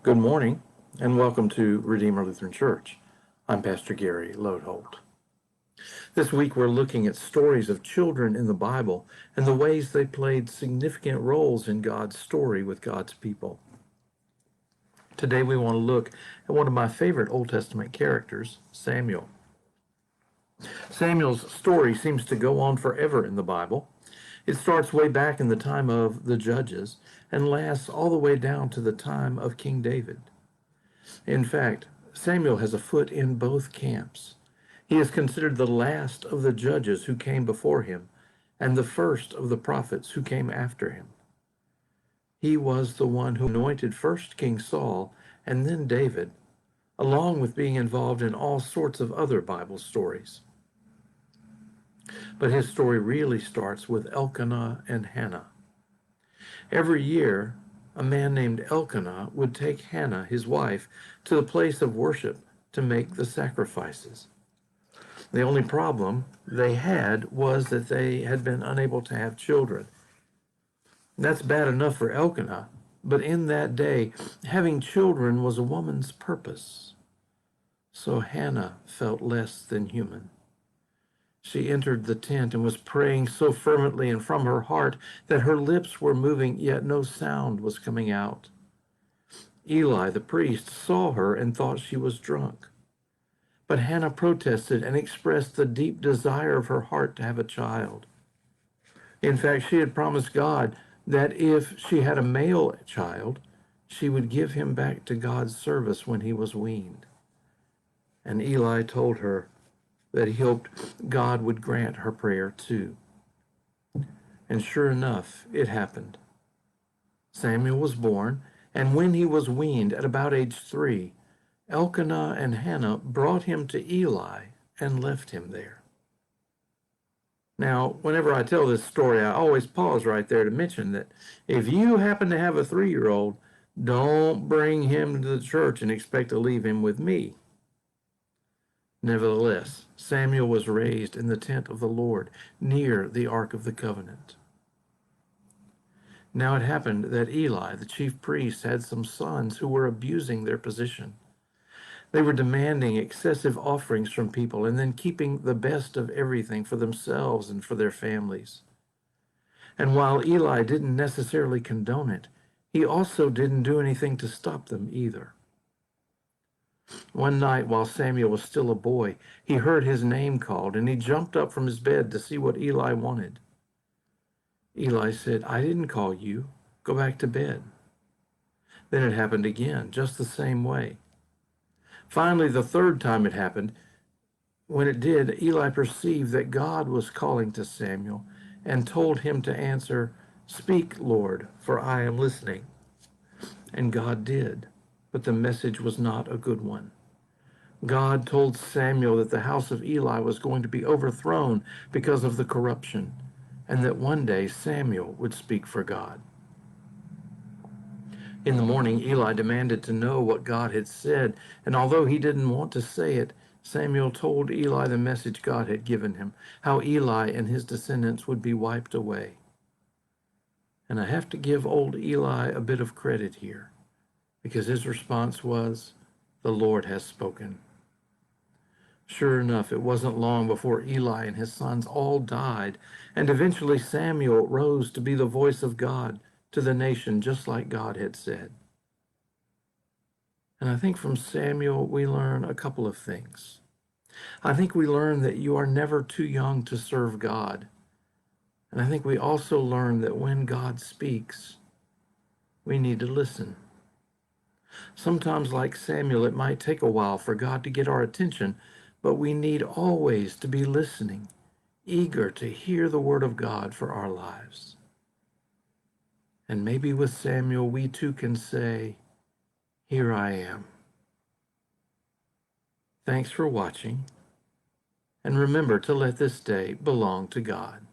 Good morning, and welcome to Redeemer Lutheran Church. I'm Pastor Gary Lodeholt. This week we're looking at stories of children in the Bible and the ways they played significant roles in God's story with God's people. Today we want to look at one of my favorite Old Testament characters, Samuel. Samuel's story seems to go on forever in the Bible. It starts way back in the time of the Judges and lasts all the way down to the time of King David. In fact, Samuel has a foot in both camps. He is considered the last of the judges who came before him and the first of the prophets who came after him. He was the one who anointed first King Saul and then David, along with being involved in all sorts of other Bible stories. But his story really starts with Elkanah and Hannah. Every year, a man named Elkanah would take Hannah, his wife, to the place of worship to make the sacrifices. The only problem they had was that they had been unable to have children. That's bad enough for Elkanah, but in that day, having children was a woman's purpose. So Hannah felt less than human. She entered the tent and was praying so fervently and from her heart that her lips were moving, yet no sound was coming out. Eli, the priest, saw her and thought she was drunk. But Hannah protested and expressed the deep desire of her heart to have a child. In fact, she had promised God that if she had a male child, she would give him back to God's service when he was weaned. And Eli told her that he hoped God would grant her prayer too. And sure enough, it happened. Samuel was born, and when he was weaned at about age 3, Elkanah and Hannah brought him to Eli and left him there. Now, whenever I tell this story, I always pause right there to mention that if you happen to have a 3-year-old, don't bring him to the church and expect to leave him with me. Nevertheless, Samuel was raised in the tent of the Lord, near the Ark of the Covenant. Now it happened that Eli, the chief priest, had some sons who were abusing their position. They were demanding excessive offerings from people and then keeping the best of everything for themselves and for their families. And while Eli didn't necessarily condone it, he also didn't do anything to stop them either. One night, while Samuel was still a boy, he heard his name called, and he jumped up from his bed to see what Eli wanted. Eli said, "I didn't call you. Go back to bed." Then it happened again, just the same way. Finally, the third time it happened. When it did, Eli perceived that God was calling to Samuel and told him to answer, "Speak, Lord, for I am listening." And God did. But the message was not a good one. God told Samuel that the house of Eli was going to be overthrown because of the corruption, and that one day Samuel would speak for God. In the morning, Eli demanded to know what God had said, and although he didn't want to say it, Samuel told Eli the message God had given him, how Eli and his descendants would be wiped away. And I have to give old Eli a bit of credit here, because his response was, "The Lord has spoken." Sure enough, it wasn't long before Eli and his sons all died, and eventually Samuel rose to be the voice of God to the nation, just like God had said. And I think from Samuel we learn a couple of things. I think we learn that you are never too young to serve God. And I think we also learn that when God speaks, we need to listen. Sometimes, like Samuel, it might take a while for God to get our attention, but we need always to be listening, eager to hear the word of God for our lives. And maybe with Samuel, we too can say, "Here I am." Thanks for watching, and remember to let this day belong to God.